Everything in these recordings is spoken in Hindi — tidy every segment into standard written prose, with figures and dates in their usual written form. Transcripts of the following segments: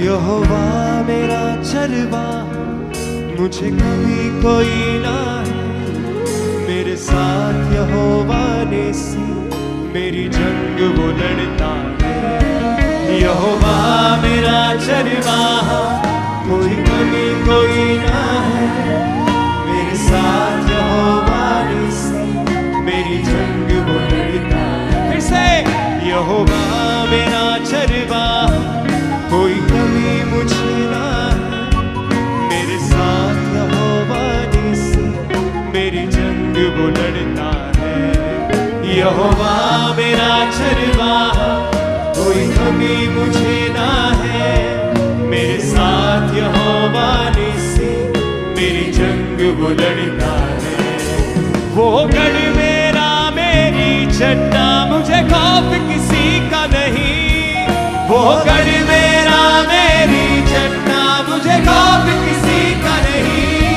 यहोवा मेरा चरवा, मुझे कभी कोई ना है। मेरे साथ यहोवा नेसी, मेरी जंग वो लड़ता है। यहोवा मेरा चरवा, मुझे कभी कोई ना है। मेरे साथ यहोवा नेसी, मेरी जंग वो लड़ता है। फिर से यहोवा मेरा चरवा, कोई कमी मुझे ना है। मेरे साथ यहोवा नेसी, मेरी जंग वो लड़ता है। यहोवा मेरा चरवा, कोई कमी मुझे ना है। मेरे साथ यहोवा नेसी, मेरी जंग वो लड़ता है। वो गढ़ मेरा मेरी चट्टा, मुझे खौफ किसी का नहीं। वो गढ़ मेरा मेरी चट्टा, मुझे खौफ किसी का नहीं।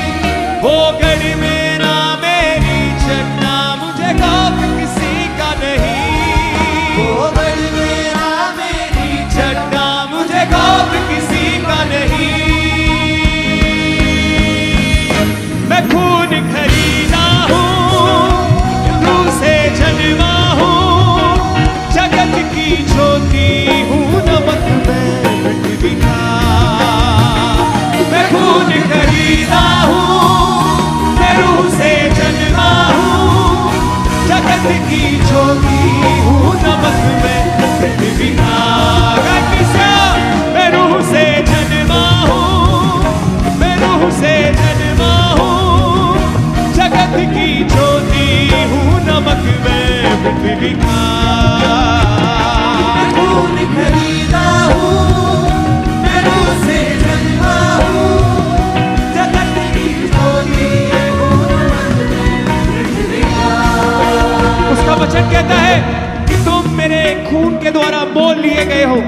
वो गढ़ मेरा मेरी चट्टा, मुझे खौफ किसी का नहीं। वो गढ़ मेरा मेरी चट्टा, मुझे खौफ किसी का नहीं। मैं खून खरीदा हूँ, रूह से जन्मा हूँ, जगत की ज्योति हूँ, नमक में पृथ्वी का। मैं खून खरीदा हूँ, मैं रूह से जन्मा हूँ, जगत की ज्योति हूँ, नमक में पृथ्वी का। मैं रूह से जन्मा हूँ, मैं रूह से जन्मा हूँ, जगत की ज्योति हूँ, नमक में पृथ्वी का। खून खरीदा हूँ, मैं रूह से जन्मा हूँ, जगत की ज्योति हूँ, नमक में पृथ्वी का। उसका वचन कहता है कि तुम मेरे खून के द्वारा मोल लिए गए हो।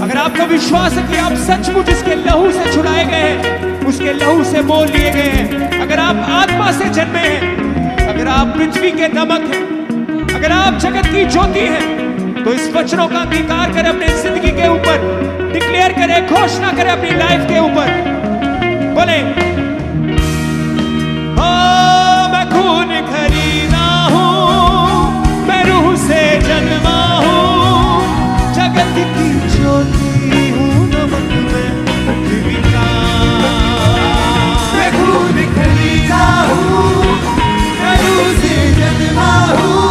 अगर आपको विश्वास है कि आप सचमुच इसके लहू से छुड़ाए गए हैं, उसके लहू से मोल लिए गए हैं, अगर आप आत्मा से जन्मे हैं, अगर आप पृथ्वी के नमक हैं, अगर आप जगत की ज्योति हैं, तो इस वचनों का अंगीकार करें अपनी जिंदगी के ऊपर, डिक्लेयर करें, घोषणा करें अपनी लाइफ के ऊपर। बोले, मैं खून खरीदा हूँ, मैं रूह से जन्मा हूँ, जगत की ज्योति हूँ, नमक में पृथ्वी का। मैं खून खरीदा हूँ, मैं रूह से जन्मा हूँ,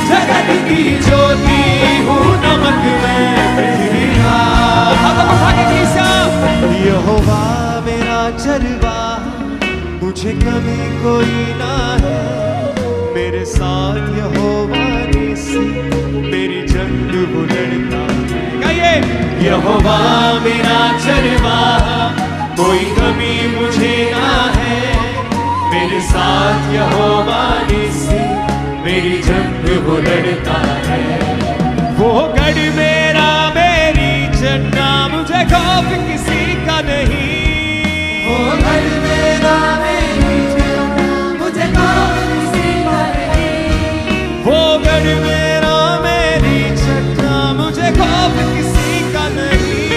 जगत की ज्योति हूँ, नमक में पृथ्वी का। हाथों उठा के कीसा। यहोवा मेरा चरवा, मुझे कभी कोई ना है। मेरे साथ यहोवा नेसी, मेरी जंग वो लड़ता है। गाइए, यहोवा मेरा चरवा, कोई कमी मुझे ना है। मेरे साथ यहोवा नेसी, मेरी जंग वो लड़ता है। वो गढ़ मेरा मेरी चट्टा, मुझे खौफ किसी का नहीं। वो गढ़ मेरा मेरी चट्टा, मुझे खौफ किसी का नहीं। वो गढ़ मेरा मेरी चट्टा, मुझे खौफ किसी का नहीं।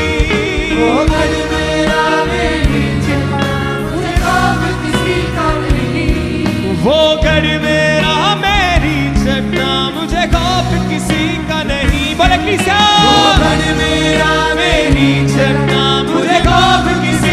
वो गढ़ मेरा मेरी चट्टा, मुझे खौफ किसी का नहीं। वो गढ़ मेरा मेरी चट्टा, मुझे खौफ किसी का नहीं। बोले किसा। वो गढ़ मेरा मेरी चट्टा, मुझे खौफ किसी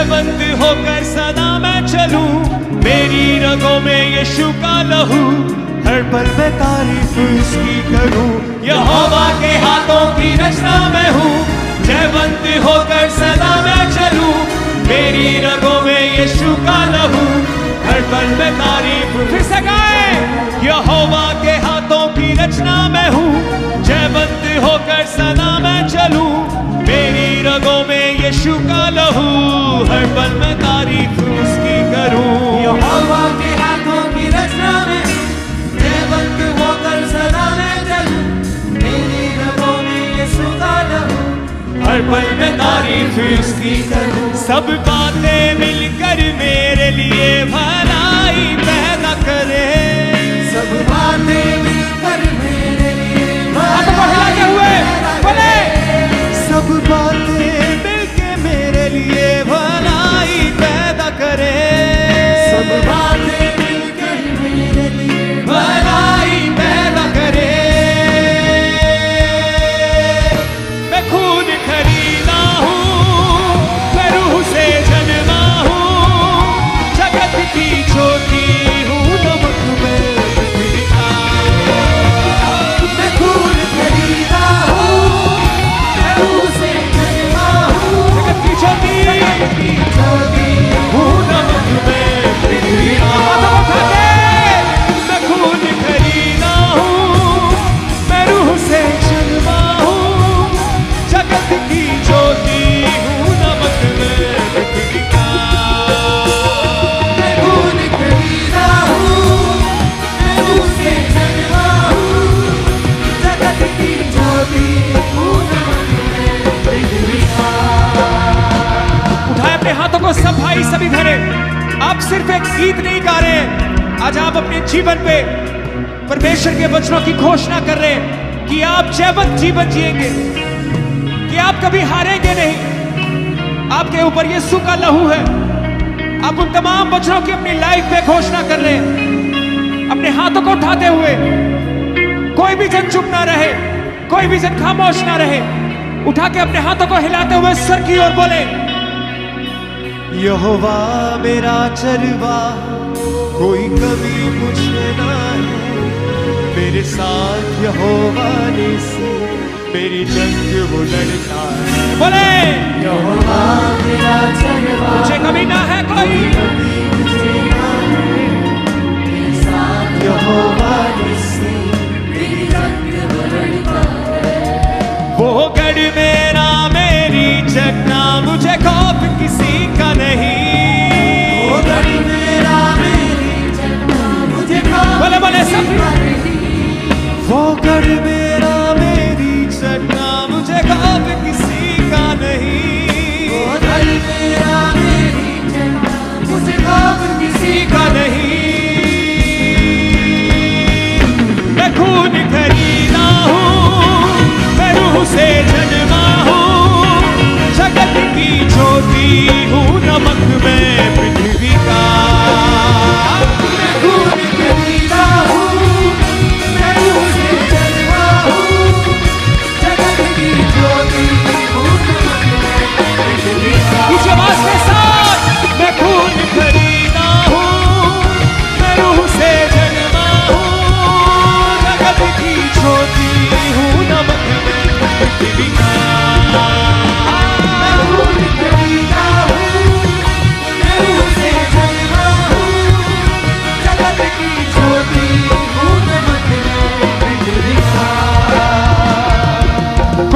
जयवंत होकर सदा मैं चलूं, मेरी रगों में यीशु का लहू, हर पल में तारीफ उसकी करूं। यहोवा के हाथों की रचना मैं हूँ, जयवंत होकर सदा मैं चलूं, मेरी रगों में यीशु का लहू, हर पल में तारीफ। फिर से गाएं, यहोवा के हाथों की रचना मैं हूँ, जयवंत होकर सदा मैं चलूं, मेरी रगों में यीशु का लहू, हर पल में तारीफ उसकी करूं। यहोवा के हाथों की रचना में, जयवंत होकर सदा मैं चलूं, मेरी रगों में यीशु का लहू, हर पल में तारीफ उसकी करूं। सब बातें मिलकर मेरे लिए भलाई पैदा करे, सब बातें मिलकर मेरे लिए हिलाते हुए बोले, सब बातें मिलके मेरे लिए भलाई पैदा करे, सब बातें मिलकर मेरे लिए भलाई पैदा करे। मैं खून खरीदा हूँ, मैं रूह से जन्मा हूँ, जगत की ज्योति हूँ, नमक में पृथ्वी का। मैं खून खरीदा हूँ, मैं रूह से जन्मा हूँ, जगत की ज्योति हूँ, नमक में पृथ्वी का। हाथों को उठा के, मैं खून खरीदा हूँ, मैं रूह से जन्मा हूँ, जगत की ज्योति हूँ, नमक में पृथ्वी का। मैं खून खरीदा हूँ, मैं रूह से जन्मा हूँ, जगत की ज्योति हूँ, नमक में पृथ्वी का। उठाए अपने हाथों को सब भाई सभी धरे। आप सिर्फ एक गीत नहीं गा रहे हैं, आज आप अपने जीवन पे परमेश्वर के वचनों की घोषणा कर रहे हैं कि आप जयवंत जीवन जिएंगे, कि आप कभी हारेंगे नहीं। आपके ऊपर यीशु का लहू है। आप उन तमाम वचनों की अपनी लाइफ में घोषणा कर रहे हैं, अपने हाथों को उठाते हुए। कोई भी जन चुप ना रहे, कोई भी जन खामोश ना रहे। उठा के अपने हाथों को हिलाते हुए सर की ओर बोले, यहोवा मेरा चरवा, कोई कमी मुझे ना है, मेरे साथ यहोवा निसी, मेरी जंग वो लड़ता है। बोले यहोवा मेरा चरवा, मुझे कभी ना है कोई, कभी मुझे ना है, मेरे साथ यहोवा निसी, मेरी जंग वो लड़ता है। वो गढ़ मेरा मेरी जगना, मुझे खौफ किसी का नहीं। वो गढ़ मेरा मेरी जगना, मुझे खौफ बोले बोले सब, किसी का नहीं। वो गढ़ मेरा मेरी जगना, मुझे खौफ किसी का नहीं। वो गढ़ मेरा मेरी जगना, मुझे खौफ किसी का नहीं। मैं खून खरीदा हूँ, मैं रूह से जन्मा हूँ, जगत की ज्योति हूँ, नमक में पृथ्वी का। मैं खून खरीदा हूँ, मैं रूह से जन्मा हूँ, जगत की ज्योति हूँ, नमक में पृथ्वी का। इस आवाज के साथ, मैं खून खरीदा हूँ, मैं रूह से जन्मा हूँ, जगत की ज्योति हूँ, नमक में पृथ्वी का। मैं खून खरीदा हूँ, मैं रूह से जन्मा हूँ, जगत की ज्योति हूँ, नमक में पृथ्वी का।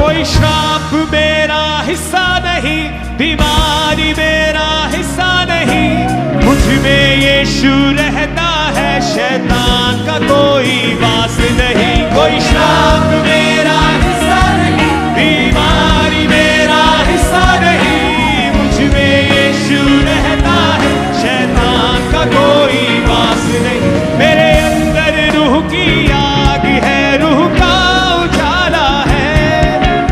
कोई श्राप मेरा हिस्सा नहीं, बीमारी मेरा हिस्सा नहीं, मुझ में यीशु रहता है, शैतान का कोई वास नहीं। कोई श्राप मेरा हिस्सा नहीं, बीमारी मेरा हिस्सा नहीं, मुझ में यीशु रहता है, शैतान का कोई वास नहीं। मेरे अंदर रूह की आग है, रूह का उजाला है,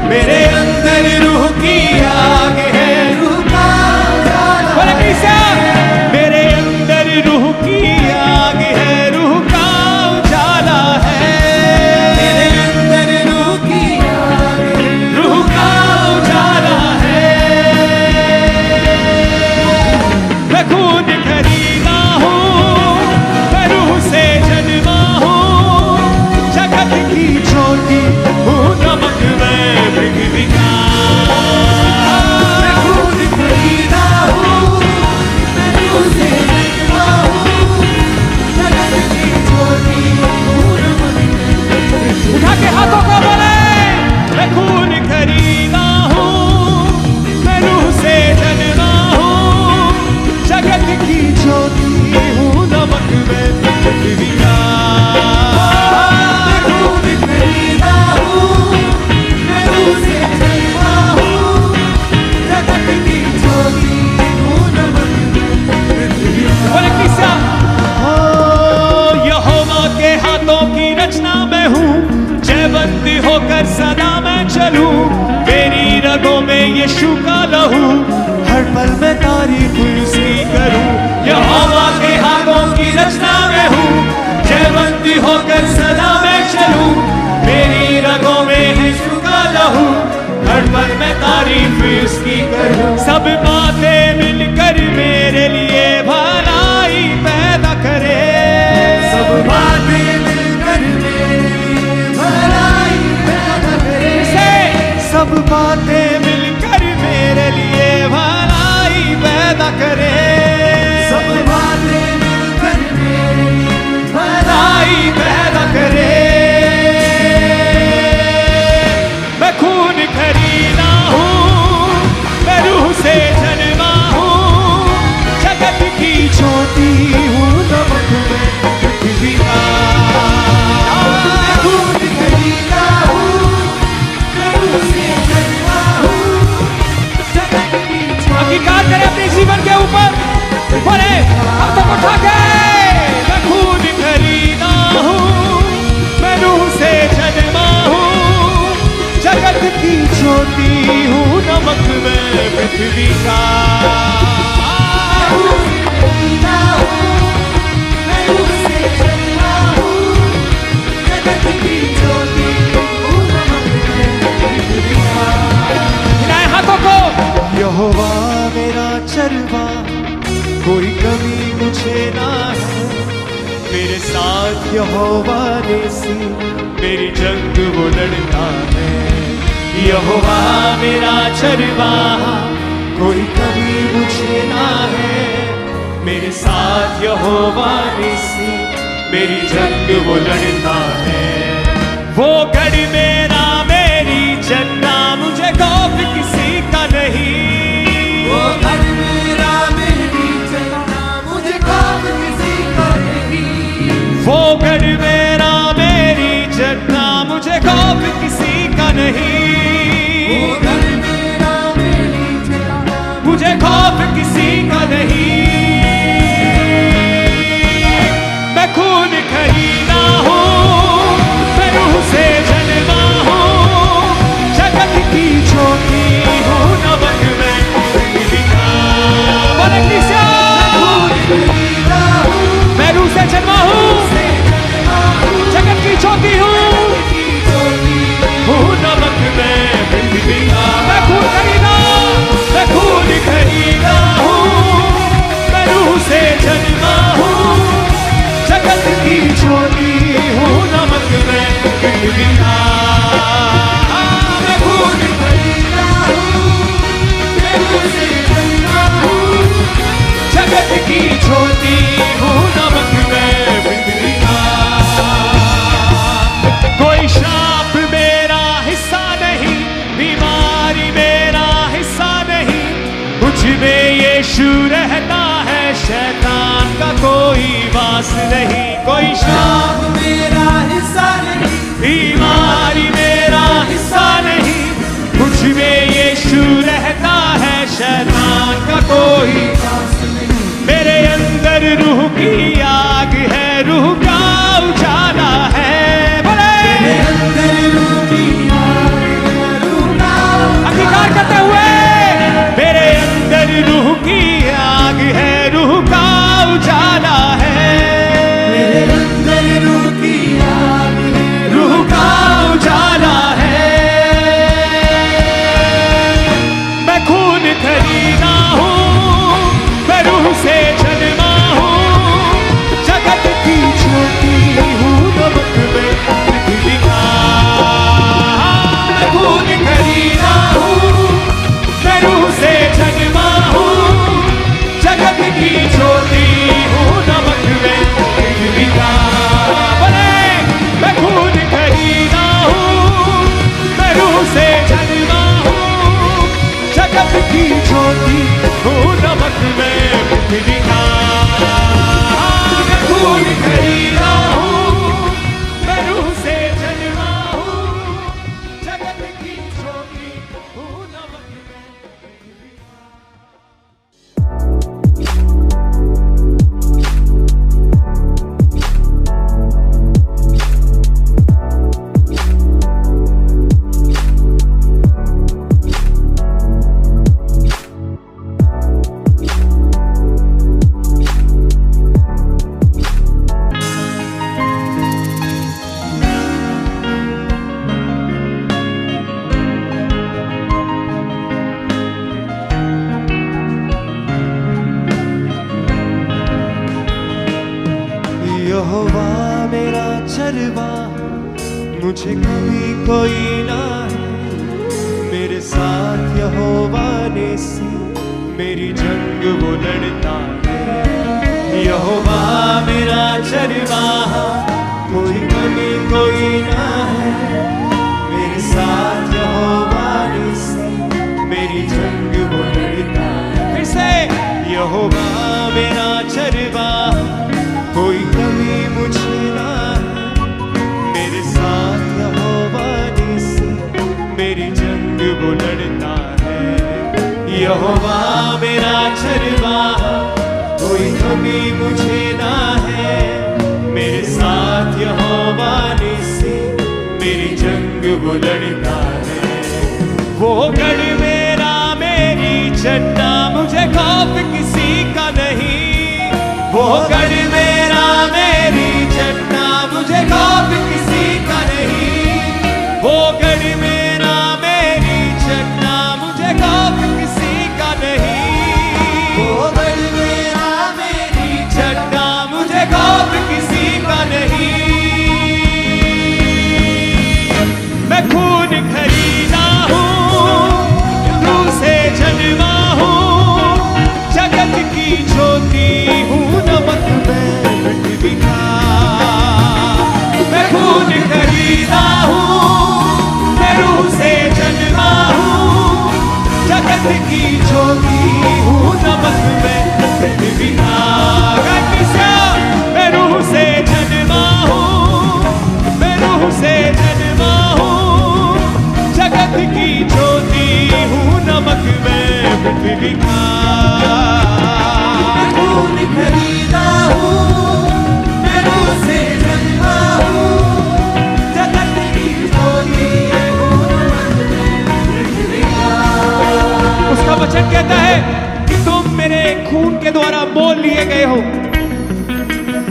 मेरे अंदर रूह की आग है, रूह का उजाला बोले कैसा? मेरे अंदर रूह की आग है, रूह का उजाला है, मेरे मुझे ना है। मेरे साथ यहोवा निसी मेरी जंग वो लड़ता है। यहोवा मेरा चरवाहा कोई कभी मुझे ना है। मेरे साथ यहोवा निसी मेरी जंग वो लड़ता है। वो गढ़ मेरा मेरी जन्ना मुझे खौफ किसी का नहीं। वो घर मेरा मेरी चलना मुझे खौफ किसी का नहीं। वो गढ़ मेरा मेरी जन्ना मुझे खौफ किसी का नहीं। वो घर मेरा मेरी चलना मुझे खौफ किसी का नहीं। मैं खून खरीदा हूँ, मैं रूह से जन्मा हूँ, जगत की ज्योति हूँ, नमक में पृथ्वी का। बोले कलीसिया, खरीदा हूँ, मैं रूह से जन्मा हूँ, जगत की ज्योति हूँ, हूँ नमक में पृथ्वी का। मैं खून खरीदा, मैं खून खरीदा हूँ, मैं रूह से जन्मा हूँ, जगत की ज्योति हूँ, नमक में पृथ्वी का। मैं खून खरीदा हूँ, मैं उसे जन्मा हूँ, जगत की ज्योति हूँ, नमक में पृथ्वी का। कोई श्राप मेरा हिस्सा नहीं, बीमारी मेरा हिस्सा नहीं, मुझ में यीशु रहता है, शैतान का कोई वास नहीं। कोई श्राप आप मेरा हिस्सा नहीं। बीमारी मेरा हिस्सा नहीं, मुझ में यीशु रहता है, शैतान का कोई। मेरे अंदर रूह की आग है, रूह का उजाला है। बोले अंदर रूह की आग है, रूह का अंगीकार करते हुए, मेरे अंदर रूह की आग है, रूह का उजाला है। मेरे अंदर रूह की आग है, रूह का उजाला है। मैं खून खरीदा हूँ, मैं रूह से जन्मा हूँ, जगत की ज्योति हूँ, नमक में पृथ्वी का। मैं खून खरीदा हूँ, मैं रूह से जन्मा हूँ, जगत की ज्योति हूँ, नमक में पृथ्वी का। बोले मैं खून खरीदा हूँ, मैं रूह से जन्मा हूँ, जगत की ज्योति हूँ, नमक में पृथ्वी का। मैं खून खरीदा हूँ, मैं रूह से जन्मा हूँ, जगत की ज्योति हूँ, नमक में पृथ्वी का। यहोवा मेरा चरवाहा मुझे कभी कोई ना है। मेरे साथ यहोवा निसी मेरी जंग वो लड़ता है। यहोवा मेरा चरवाहा कोई कभी कोई ना है। मेरे साथ यहोवा निसी मेरी जंग वो लड़ता है। फिर से यहोवा मेरा चरवाहा कोई कभी मुझे ना है। मेरे साथ यहोवा निसी मेरी जंग वो लड़ता है। यहोवा मेरा चरवाहा कोई कभी मुझे ना है। मेरे साथ यहोवा निसी मेरी जंग वो लड़ता है। वो गढ़ मेरा मेरी चट्टा मुझे खौफ किसी का नहीं। वो गढ़ मेरा मेरी चट्टा मुझे खौफ किसी का नहीं। वो गढ़ मेरा मेरी चट्टा मुझे खौफ किसी का नहीं। वो गढ़ मेरा मेरी चट्टा ज्योति हूँ नमक में पृथ्वी का। मैं रूह से जन्मा हूँ, मैं रूह से जन्मा हूँ, जगत की ज्योति हूँ नमक में पृथ्वी का। मैं खून खरीदा हूँ, मैं रूह से जन्मा हूँ, जगत की ज्योति हूँ नमक में पृथ्वी का। उसका वचन कहता है कि तुम मेरे खून के द्वारा मोल लिए गए हो।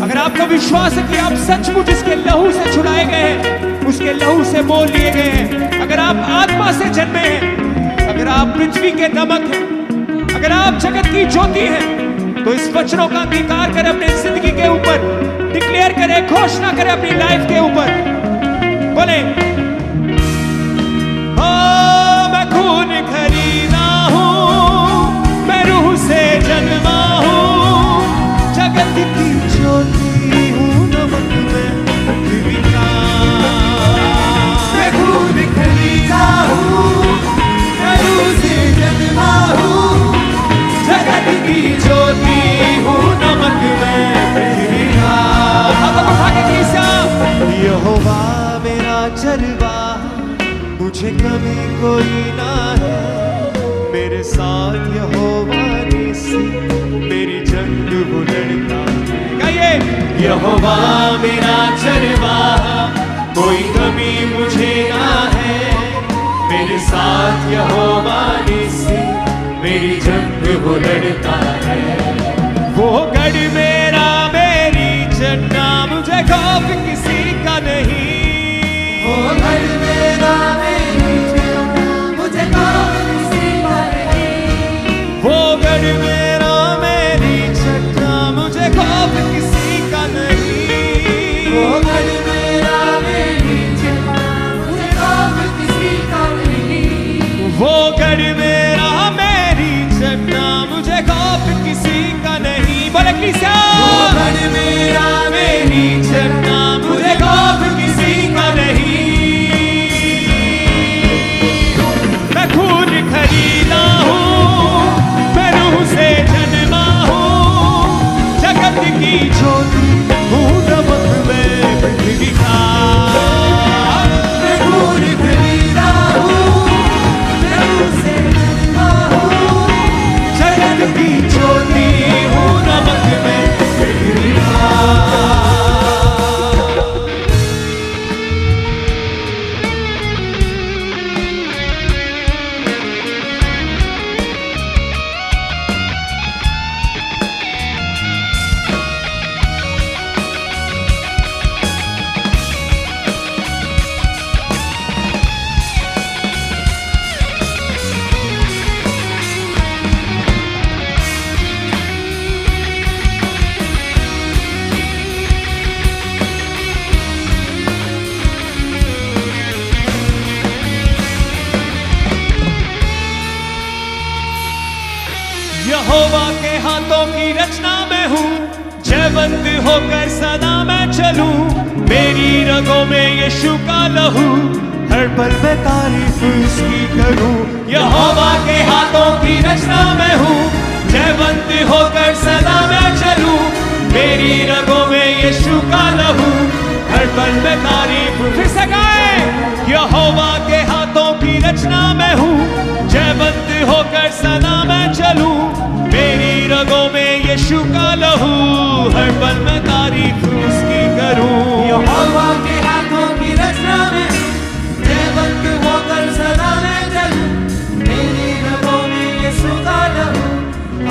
अगर आपका विश्वास है कि आप सचमुच इसके लहू से छुड़ाए गए हैं, उसके लहू से मोल लिए गए हैं, अगर आप आत्मा से जन्मे हैं, अगर आप पृथ्वी के नमक हैं, अगर आप जगत की ज्योति हैं, तो इस वचनों का अंगीकार करें अपनी जिंदगी के ऊपर, डिक्लेयर करें, घोषणा करें अपनी लाइफ के ऊपर। बोले, मैं खून खरीदा हूँ, मैं रूह से जन्मा हूँ, जगत की ज्योति हूँ नमक में पृथ्वी का। मैं खून खरीदा हूँ, मैं रूह से जन्मा हूँ, जगत की ज्योति हूँ नमक में पृथ्वी का। हाथों को उठा के कीसा, यहोवा मेरा चरवाहा, मुझे कमी कोई ना है, मेरे साथ यहोवा निस्सी, मेरी जंग वो लड़ता है। गाइए, यहोवा मेरा चरवाहा, कोई कमी मुझे ना है, मेरे साथ यहोवा निस्सी, मेरी जंग वो लड़ता है। वो गढ़ मेरा मेरी चन्ना, मुझे खौफ किसी का नहीं। वो घर मेरा मेरी चन्ना, मुझे खौफ किसी का नहीं। वो गढ़ मेरा मेरी चन्ना, मुझे खौफ किसी का नहीं। वो घर मेरा मेरी चन्ना, मुझे खौफ किसी का नहीं। वो गढ़ मेरा मेरी चन्ना, मुझे खौफ किसी का नहीं। बोले किसा, वो घर मेरा मेरी चन्ना, मुझे खौफ किसी का नहीं। मैं खून खरीदा हूँ, मैं रूह से जन्मा हूँ, जगत की ज्योति हूँ नमक में पृथ्वी का। मैं खून खरीदा हूँ, मैं रूह से जन्मा हूँ, जगत की ज्योति हूँ नमक में पृथ्वी का। यहोवा के हाथों की रचना मैं हूँ, जयवंत होकर सदा मैं चलूं। मेरी रगों में यीशु का लहू, हर पल मैं तारीफ उसकी करूं। यहोवा के हाथों की रचना मैं हूँ, जयवंत होकर सदा मैं चलूं। मेरी रगों में यीशु का लहू, हर पल में तारीफ। फिर से गाए, यहोवा के हाथों की रचना मैं हूँ, जयवंत होकर सदा मैं चलूं। मेरी रगों में यीशु का लहू, हर पल में तारीफ उसकी करूं। यहोवा के हाथों की रचना में, जयवंत होकर सदा मैं चलूं। मेरी रगों में यीशु का लहू,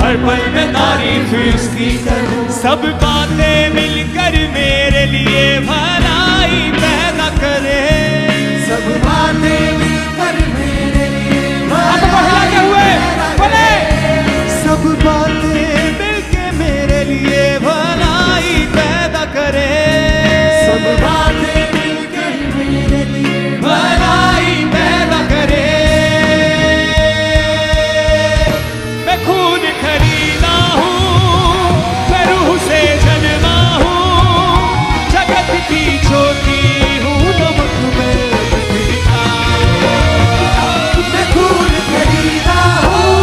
हर पल में तारीफ उसकी करूं। सब बातें मिलकर मेरे लिए भलाई पैदा करे। सब बातें मिलकर मेरे लिए हाथों को हिलाते हुए बोले, सब बातें मिलके मेरे लिए भलाई पैदा करे। सब बातें मिलकर मेरे लिए भलाई पैदा करे। मैं खून खरीदा हूँ, मैं रूह से जन्मा हूँ, जगत की ज्योति हूँ नमक में पृथ्वी का। मैं खून खरीदा हूँ,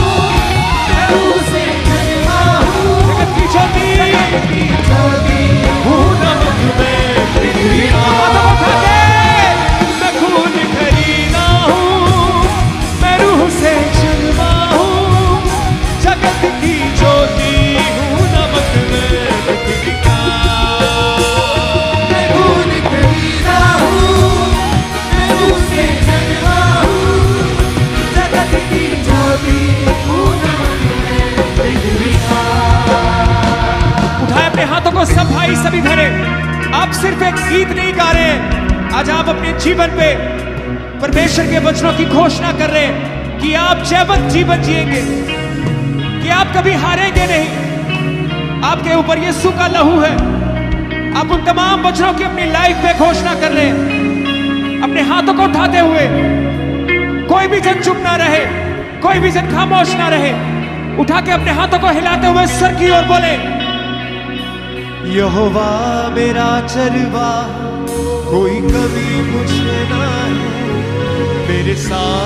अपने हाथों को सब भाई सभी भरे, आप सिर्फ एक गीत नहीं गा रहे हैं, आज आप अपने जीवन पे परमेश्वर के वचनों की घोषणा कर रहे हैं कि आप जयवंत जीवन जिएंगे, कि आप कभी हारेंगे नहीं। आपके ऊपर यीशु का लहू है। आप उन तमाम वचनों की अपनी लाइफ में घोषणा कर रहे हैं, अपने हाथों को उठाते हुए। कोई भी जन चुप ना रहे, कोई भी जन खामोश ना रहे, उठा के अपने हाथों को हिलाते हुए सर की ओर बोले, यहोवा मेरा चरवाहा, कोई कमी मुझे ना है, मेरे साथ